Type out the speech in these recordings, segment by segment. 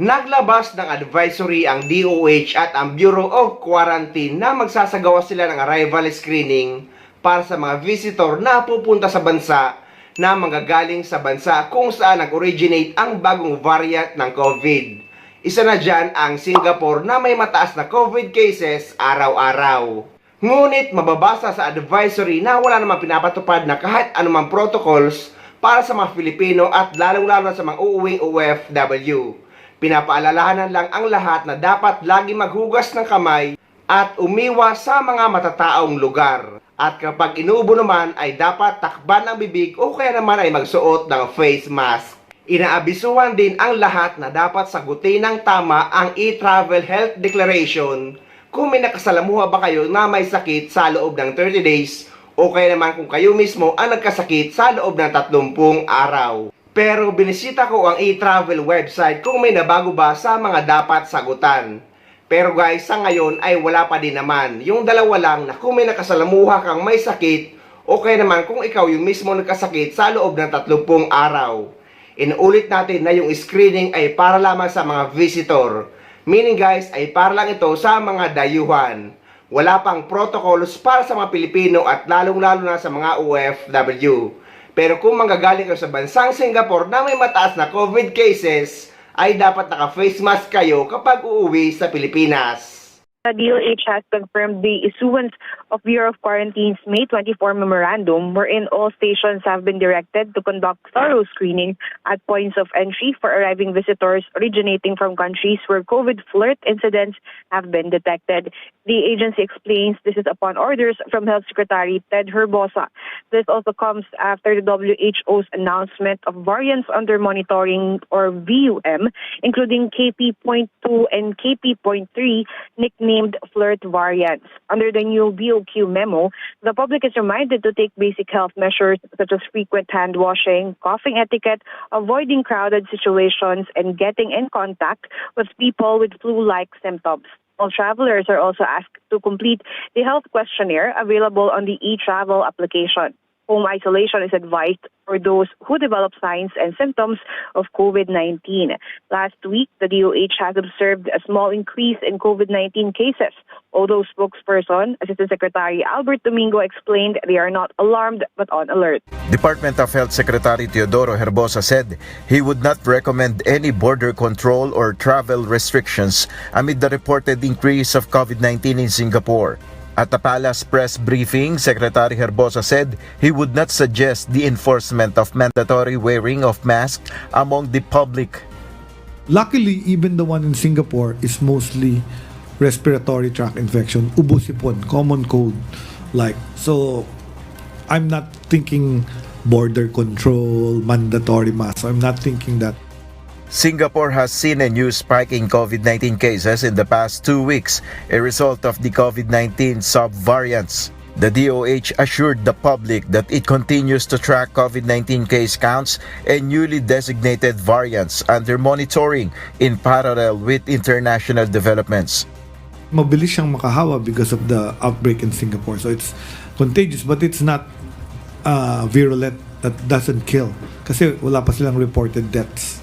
Naglabas ng advisory ang DOH at ang Bureau of Quarantine na magsasagawa sila ng arrival screening para sa mga visitor na pupunta sa bansa na manggagaling sa bansa kung saan nag-originate ang bagong variant ng COVID. Isa na dyan ang Singapore na may mataas na COVID cases araw-araw. Ngunit mababasa sa advisory na wala namang pinapatupad na kahit anumang protocols para sa mga Filipino at lalong-lalo sa mga uuwing OFW. Pinapaalalahanan lang ang lahat na dapat lagi maghugas ng kamay at umiwas sa mga matataong lugar. At kapag inuubo naman ay dapat takban ang bibig o kaya naman ay magsuot ng face mask. Inaabisuhan din ang lahat na dapat sagutin ng tama ang e-travel health declaration kung may nakasalamuha ba kayo na may sakit sa loob ng 30 days o kaya naman kung kayo mismo ang nagkasakit sa loob ng 30 araw. Pero binisita ko ang e-travel website kung may nabago ba sa mga dapat sagutan. Pero guys, sa ngayon ay wala pa din naman. Yung dalawa lang na kung may nakasalamuha kang may sakit o kaya naman kung ikaw yung mismo nagkasakit sa loob ng 30 araw. Inuulit natin na yung screening ay para lamang sa mga visitor. Meaning guys, ay para lang ito sa mga dayuhan. Wala pang protocols para sa mga Pilipino at lalong-lalo na sa mga OFW. Pero kung manggagaling kayo sa bansang Singapore na may mataas na COVID cases, ay dapat naka-face mask kayo kapag uuwi sa Pilipinas. The DOH has confirmed the issuance of Bureau of Quarantine's May 24 memorandum wherein all stations have been directed to conduct thorough screening at points of entry for arriving visitors originating from countries where COVID flirt incidents have been detected. The agency explains this is upon orders from Health Secretary Ted Herbosa. This also comes after the WHO's announcement of variants under monitoring or VUM, including KP.2 and KP.3, nicknamed flirt variants. Under the new BOQ memo, the public is reminded to take basic health measures such as frequent hand washing, coughing etiquette, avoiding crowded situations, and getting in contact with people with flu-like symptoms. All travelers are also asked to complete the health questionnaire available on the e-travel application. Home isolation is advised for those who develop signs and symptoms of COVID-19. Last week, the DOH has observed a small increase in COVID-19 cases, although spokesperson, Assistant Secretary Albert Domingo explained they are not alarmed but on alert. Department of Health Secretary Teodoro Herbosa said he would not recommend any border control or travel restrictions amid the reported increase of COVID-19 in Singapore. At the Palace press briefing, Secretary Herbosa said he would not suggest the enforcement of mandatory wearing of masks among the public. Luckily, even the one in Singapore is mostly respiratory tract infection, ubo-sipon, common cold. So I'm not thinking border control, mandatory masks. I'm not thinking that. Singapore has seen a new spike in COVID-19 cases in the past 2 weeks, a result of the COVID-19 sub-variants. The DOH assured the public that it continues to track COVID-19 case counts and newly designated variants under monitoring in parallel with international developments. Mabilis siyang makahawa because of the outbreak in Singapore. So it's contagious but it's not virulent, that doesn't kill. Kasi wala pa silang reported deaths.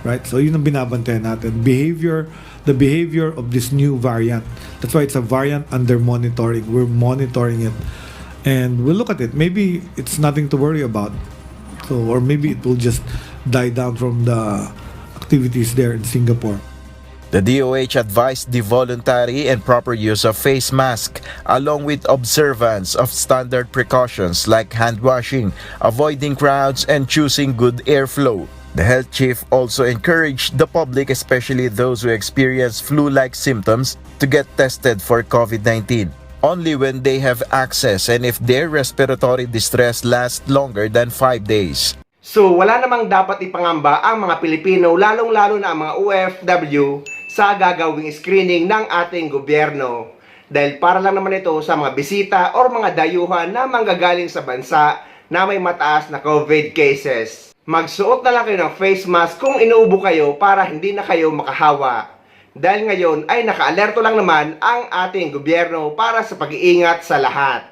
Right? So yun ang binabantayan natin. The behavior of this new variant. That's why it's a variant under monitoring. We're monitoring it. And we'll look at it. Maybe it's nothing to worry about. Or maybe it will just die down from the activities there in Singapore. The DOH advised the voluntary and proper use of face mask along with observance of standard precautions like hand washing, avoiding crowds, and choosing good airflow. The health chief also encouraged the public, especially those who experience flu-like symptoms, to get tested for COVID-19 only when they have access and if their respiratory distress lasts longer than 5 days. So wala namang dapat ipangamba ang mga Pilipino, lalong-lalo na ang mga OFW sa gagawing screening ng ating gobyerno. Dahil para lang naman ito sa mga bisita o mga dayuhan na manggagaling sa bansa na may mataas na COVID cases. Magsuot na lang kayo ng face mask kung inuubo kayo para hindi na kayo makahawa. Dahil ngayon ay naka-alerto lang naman ang ating gobyerno para sa pag-iingat sa lahat.